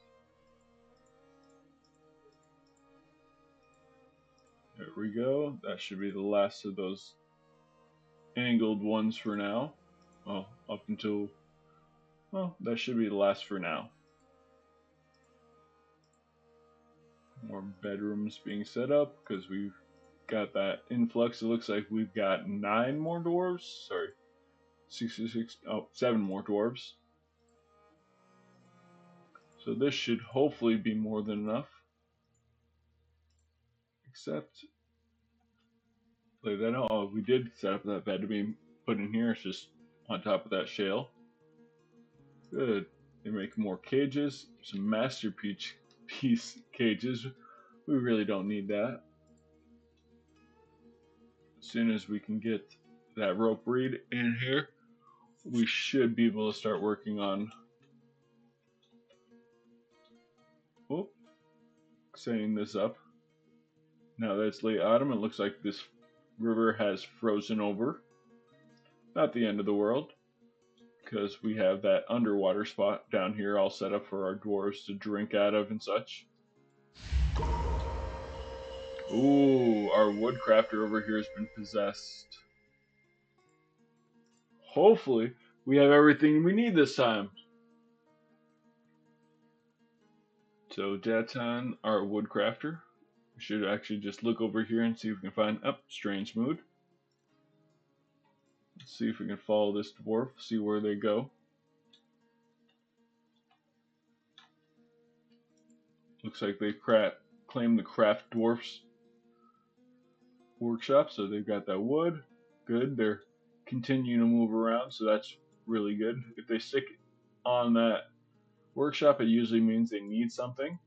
[SPEAKER 1] There we go. That should be the last of those angled ones for now. Oh, up until, well, that should be the last for now. More bedrooms being set up because we've got that influx. It looks like we've got 9 more dwarves. Sorry, 66. Oh, 7 more dwarves. So this should hopefully be more than enough. Except, like that. Oh, we did set up that bed to be put in here. It's just on top of that shale. Good. They make more cages. Some masterpiece cages. We really don't need that. As soon as we can get that rope reed in here, we should be able to start working on setting this up. Now that it's late autumn, it looks like this river has frozen over. Not the end of the world, because we have that underwater spot down here all set up for our dwarves to drink out of and such. Ooh, our woodcrafter over here has been possessed. Hopefully, we have everything we need this time. So Jatan, our woodcrafter, we should actually just look over here and see if we can find strange mood. Let's see if we can follow this dwarf, see where they go. Looks like they claim the Craft Dwarfs workshop, so they've got that wood. Good. They're continuing to move around, so that's really good. If they stick on that workshop, it usually means they need something.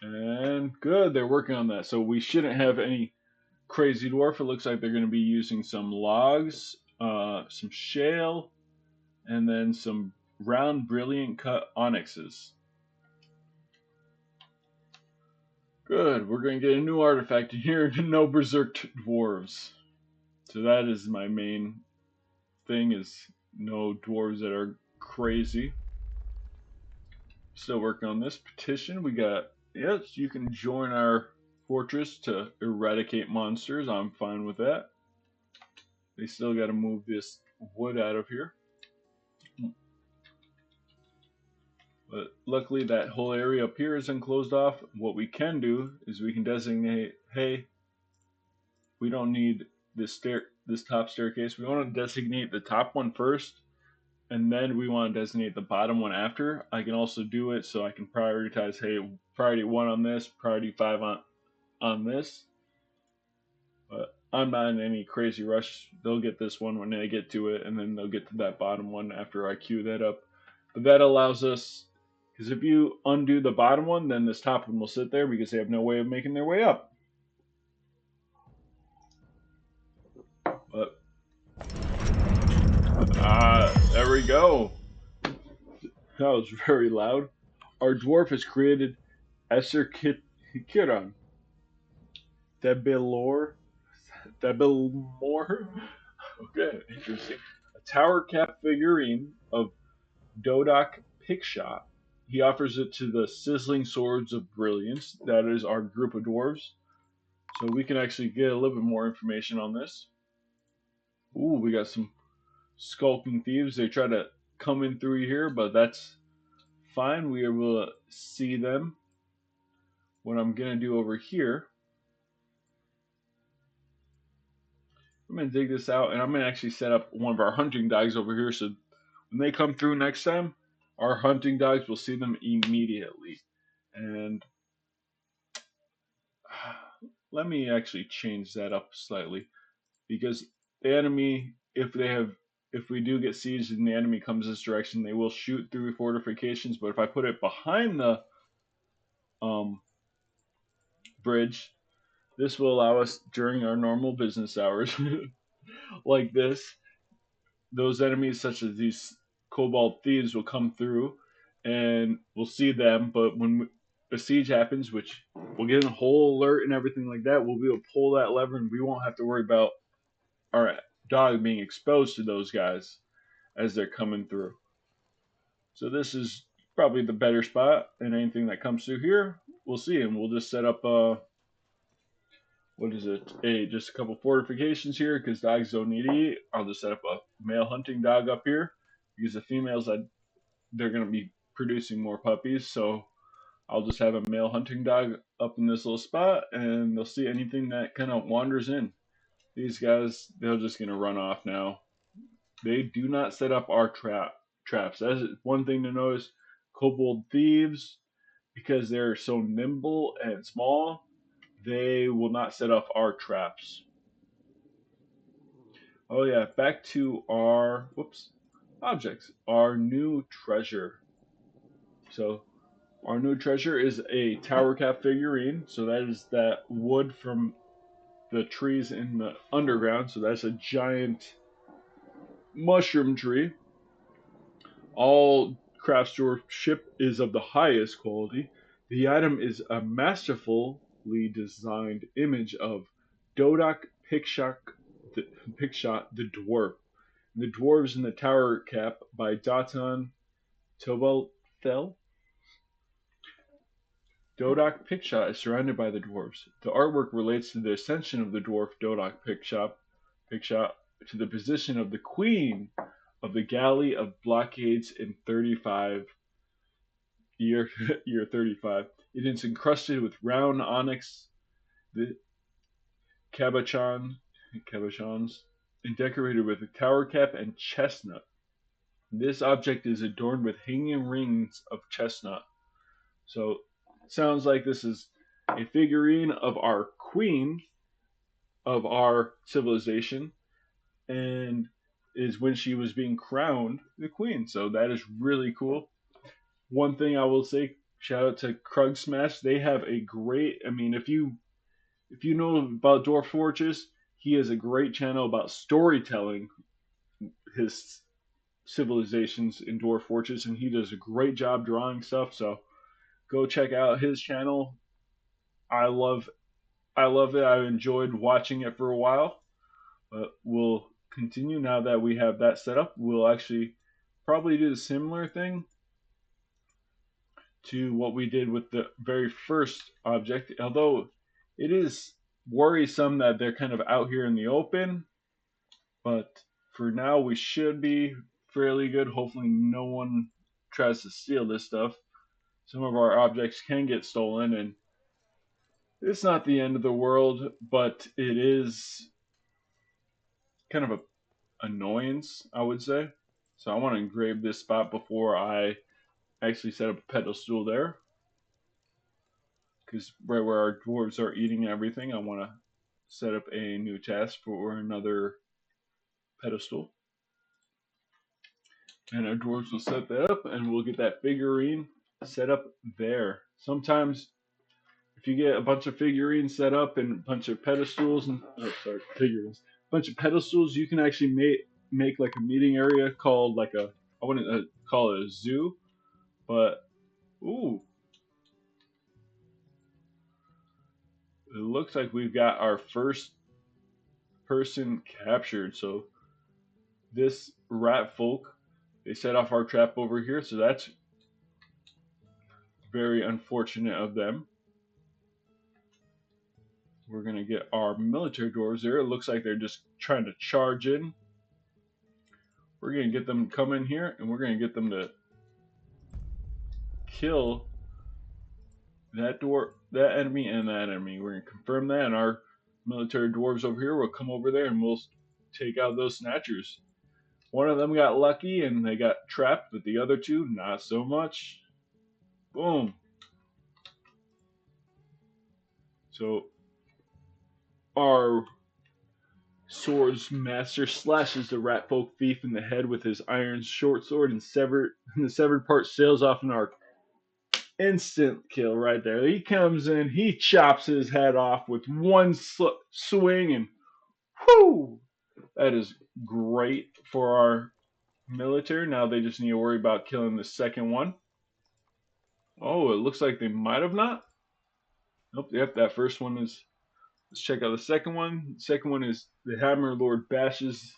[SPEAKER 1] And good, they're working on that. So we shouldn't have any crazy dwarf. It looks like they're going to be using some logs, some shale, and then some round brilliant cut onyxes. Good, we're going to get a new artifact in here. No berserk dwarves. So that is my main thing, is no dwarves that are crazy. Still working on this petition. We got, yes, you can join our fortress to eradicate monsters. I'm fine with that. They still got to move this wood out of here. But luckily that whole area up here isn't closed off. What we can do is we can designate, hey, we don't need this top staircase. We want to designate the top one first, and then we want to designate the bottom one after. I can also do it so I can prioritize, hey, priority 1 on this, priority 5 on this. But I'm not in any crazy rush. They'll get this one when they get to it, and then they'll get to that bottom one after I queue that up. But that allows us, because if you undo the bottom one, then this top one will sit there because they have no way of making their way up. But there we go. That was very loud. Our dwarf has created Esser Kiran. Debilor. Okay, interesting. A tower cap figurine of Dodak Pickshot. He offers it to the Sizzling Swords of Brilliance. That is our group of dwarves. So we can actually get a little bit more information on this. Ooh, we got some skulking thieves. They try to come in through here, but that's fine. We are able to see them. What I'm going to do over here, I'm going to dig this out, and I'm going to actually set up one of our hunting dogs over here, so when they come through next time, our hunting dogs will see them immediately. And let me actually change that up slightly, because the enemy, if we do get sieged and the enemy comes this direction, they will shoot through fortifications. But if I put it behind the bridge, this will allow us during our normal business hours, like this, those enemies such as these cobalt thieves will come through, and we'll see them. But when a siege happens, which we'll get a whole alert and everything like that, we'll be able to pull that lever, and we won't have to worry about our dog being exposed to those guys as they're coming through. So this is probably the better spot, and anything that comes through here, we'll see. And we'll just set up what is it? Just a couple fortifications here, because dogs don't need to eat. I'll just set up a male hunting dog up here, because the females, they're going to be producing more puppies. So I'll just have a male hunting dog up in this little spot, and they'll see anything that kind of wanders in. These guys, they're just going to run off now. They do not set up our traps. That's one thing to notice. Kobold thieves, because they're so nimble and small, they will not set up our traps. Oh yeah, back to our objects. Our new treasure. So our new treasure is a tower cap figurine. So that is that wood from the trees in the underground. So that's a giant mushroom tree. All craft store ship is of the highest quality. The item is a masterfully designed image of Dodak Pickshot the Dwarf. The Dwarves in the Tower Cap by Datan Tovelthel. Dodak Pickshot is surrounded by the dwarves. The artwork relates to the ascension of the dwarf Dodak Pickshot to the position of the queen of the galley of blockades in year 35. It is encrusted with round onyx, the cabochons, and decorated with a tower cap and chestnut. This object is adorned with hanging rings of chestnut. So, sounds like this is a figurine of our queen of our civilization, and is when she was being crowned the queen. So that is really cool. One thing I will say, shout out to Krug Smash. They have a great. I mean, if you know about Dwarf Fortress, he has a great channel about storytelling his civilizations in Dwarf Fortress, and he does a great job drawing stuff. So go check out his channel. I love I love it. I enjoyed watching it for a while, but we'll continue now that we have that set up. We'll actually probably do the similar thing to what we did with the very first object, although it is worrisome that they're kind of out here in the open. But for now, we should be fairly good. Hopefully, no one tries to steal this stuff. Some of our objects can get stolen, and it's not the end of the world, but it is kind of a annoyance, I would say. So I want to engrave this spot before I actually set up a pedestal there. Because right where our dwarves are eating everything, I want to set up a new task for another pedestal. And our dwarves will set that up, and we'll get that figurine set up there. Sometimes, if you get a bunch of figurines set up and a bunch of pedestals, and figurines, a bunch of pedestals, you can actually make like a meeting area called like a, I wouldn't call it a zoo, but ooh, it looks like we've got our first person captured. So this rat folk, they set off our trap over here, so that's very unfortunate of them. We're gonna get our military dwarves there. It looks like they're just trying to charge in. We're gonna get them to come in here, and we're gonna get them to kill that dwarf, that enemy, and that enemy. We're gonna confirm that, and our military dwarves over here will come over there, and we'll take out those snatchers. One of them got lucky, and they got trapped, but the other two, not so much. Boom. So our swords master slashes the rat folk thief in the head with his iron short sword, and the severed part sails off an arc. Instant kill right there. He comes in, he chops his head off with one swing, and whoo! That is great for our military. Now they just need to worry about killing the second one. Oh, it looks like they might have not. Nope, yep, that first one is. Let's check out the second one. The second one is the Hammer Lord bashes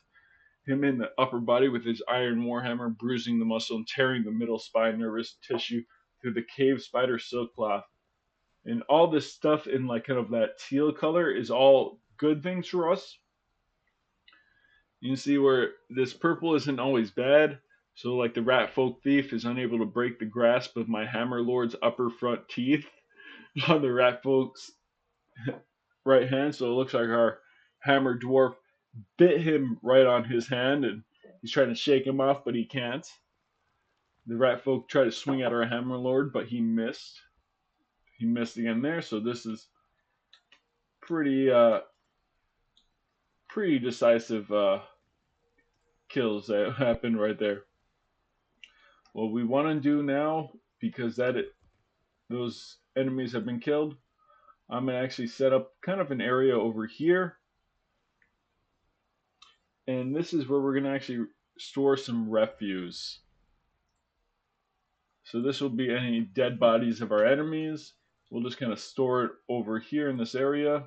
[SPEAKER 1] him in the upper body with his iron warhammer, bruising the muscle and tearing the middle spine nervous tissue through the cave spider silk cloth. And all this stuff in like kind of that teal color is all good things for us. You can see where this purple isn't always bad. So like the rat folk thief is unable to break the grasp of my hammer lord's upper front teeth on the rat folk's right hand. So it looks like our hammer dwarf bit him right on his hand, and he's trying to shake him off, but he can't. The rat folk try to swing at our hammer lord, but he missed. He missed again there. So this is pretty pretty decisive kills that happened right there. What we want to do now, because those enemies have been killed, I'm gonna actually set up kind of an area over here, and this is where we're gonna actually store some refuse. So this will be any dead bodies of our enemies. We'll just kind of store it over here in this area.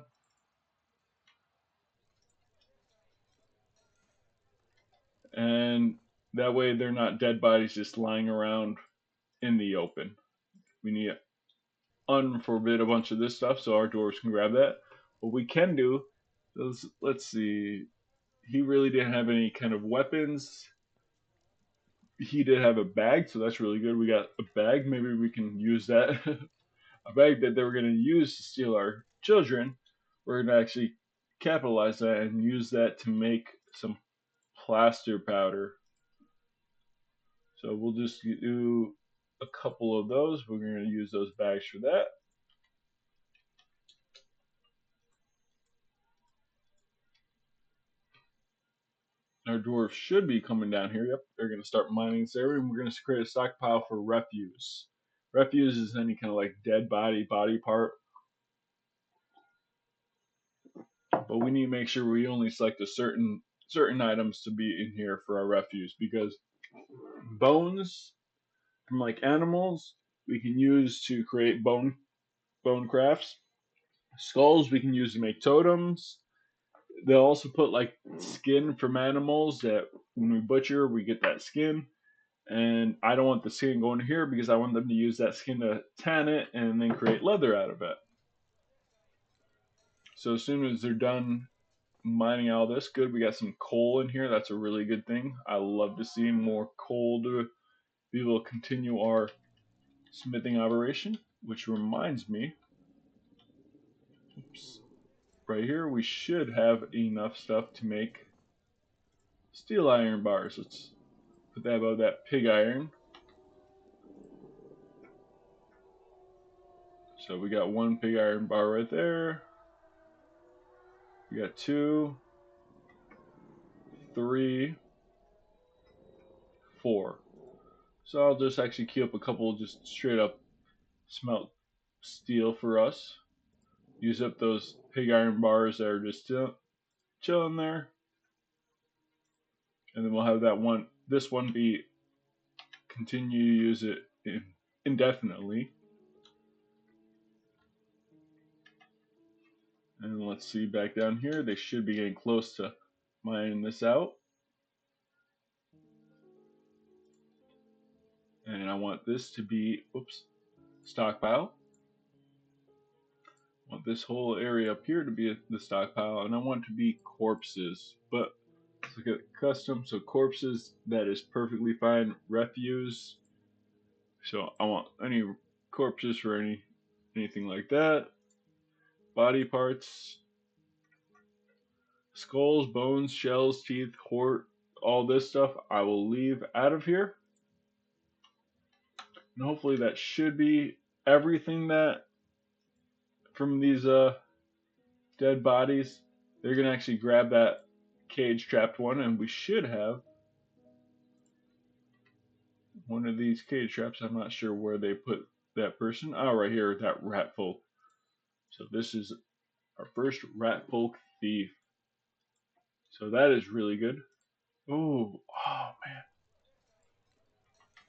[SPEAKER 1] And that way they're not dead bodies just lying around in the open. We need to unforbid a bunch of this stuff so our dwarves can grab that. What we can do is, let's see, he really didn't have any kind of weapons. He did have a bag, so that's really good. We got a bag. Maybe we can use that. A bag that they were going to use to steal our children. We're going to actually capitalize that and use that to make some plaster powder. So we'll just do a couple of those. We're going to use those bags for that. Our dwarves should be coming down here. Yep, they're going to start mining this area, and we're going to create a stockpile for refuse. Refuse is any kind of like dead body part, but we need to make sure we only select a certain items to be in here for our refuse, because bones from like animals we can use to create bone crafts. Skulls we can use to make totems. They'll also put like skin from animals that when we butcher we get that skin. And I don't want the skin going here because I want them to use that skin to tan it and then create leather out of it. So as soon as they're done mining all this, good, we got some coal in here. That's a really good thing. I love to see more coal to be able to continue our smithing operation. Which reminds me, oops, right here we should have enough stuff to make steel iron bars. Let's put that above that pig iron. So we got one pig iron bar right there. We got 2, 3, 4. So I'll just actually queue up a couple just straight up smelt steel for us. Use up those pig iron bars that are just chilling there. And then we'll have that one, this one be continue to use it indefinitely. And let's see back down here, they should be getting close to mining this out. And I want this to be, oops, stockpile. I want this whole area up here to be the stockpile, and I want it to be corpses. But let's look at custom. So corpses, that is perfectly fine. Refuse. So I want any corpses for anything like that. Body parts, skulls, bones, shells, teeth, hort, all this stuff I will leave out of here. And hopefully that should be everything that from these dead bodies. They're gonna actually grab that cage trapped one, and we should have one of these cage traps. I'm not sure where they put that person. Oh, right here, that rat folk. So this is our first rat folk thief. So that is really good. Oh, oh man,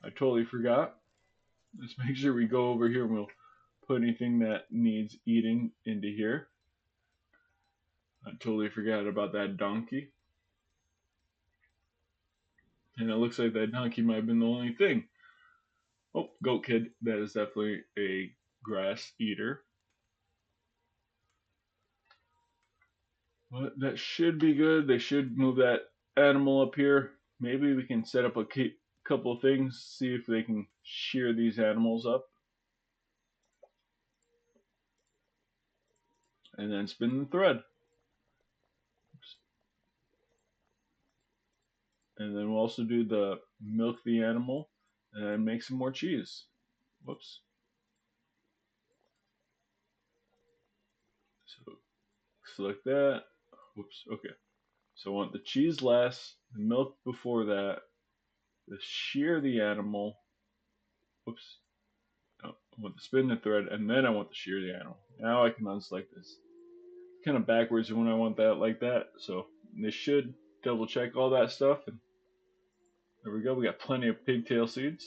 [SPEAKER 1] I totally forgot. Let's make sure we go over here and we'll put anything that needs eating into here. I totally forgot about that donkey. And it looks like that donkey might have been the only thing. Oh, goat kid. That is definitely a grass eater. But that should be good. They should move that animal up here. Maybe we can set up a couple of things, see if they can shear these animals up. And then spin the thread. And then we'll also do the milk the animal and make some more cheese. Whoops. So select that. Whoops. Okay. So I want the cheese last, the milk before that, the shear the animal. Whoops. No, I want to spin the thread, and then I want to shear the animal. Now I can unselect this. Kind of backwards when I want that like that. So they should double check all that stuff. And there we go. We got plenty of pigtail seeds.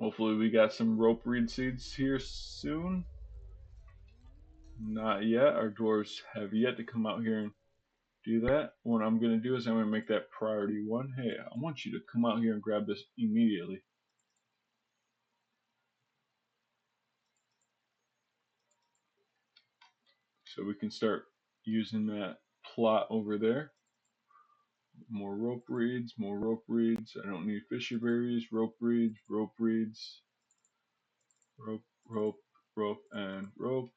[SPEAKER 1] Hopefully we got some rope reed seeds here soon. Not yet. Our dwarves have yet to come out here and do that. What I'm going to do is I'm going to make that priority 1. Hey, I want you to come out here and grab this immediately. So we can start using that plot over there. More rope reeds, more rope reeds. I don't need fisher berries, rope reeds, rope reeds, rope, rope, rope, and rope.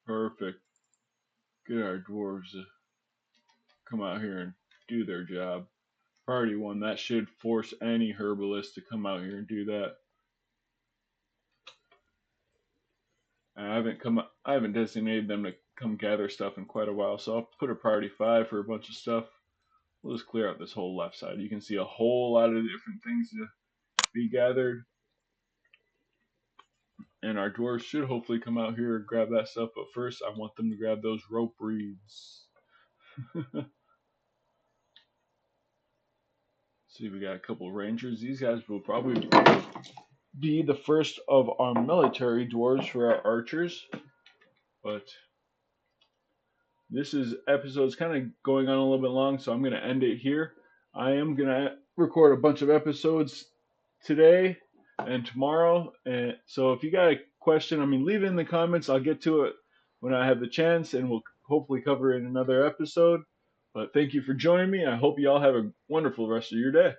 [SPEAKER 1] Perfect. Get our dwarves to come out here and do their job. priority one. That should force any herbalist to come out here and do that. I haven't designated them to come gather stuff in quite a while, so I'll put a priority 5 for a bunch of stuff. We'll just clear out this whole left side. You can see a whole lot of different things to be gathered. And our dwarves should hopefully come out here and grab that stuff, but first I want them to grab those rope reeds. See, we got a couple rangers. These guys will probably be the first of our military dwarves for our archers. But this episode's kind of going on a little bit long, so I'm going to end it here. I am going to record a bunch of episodes today and tomorrow. And so if you got a question, leave it in the comments. I'll get to it when I have the chance, and we'll hopefully cover it in another episode. But thank you for joining me. I hope you all have a wonderful rest of your day.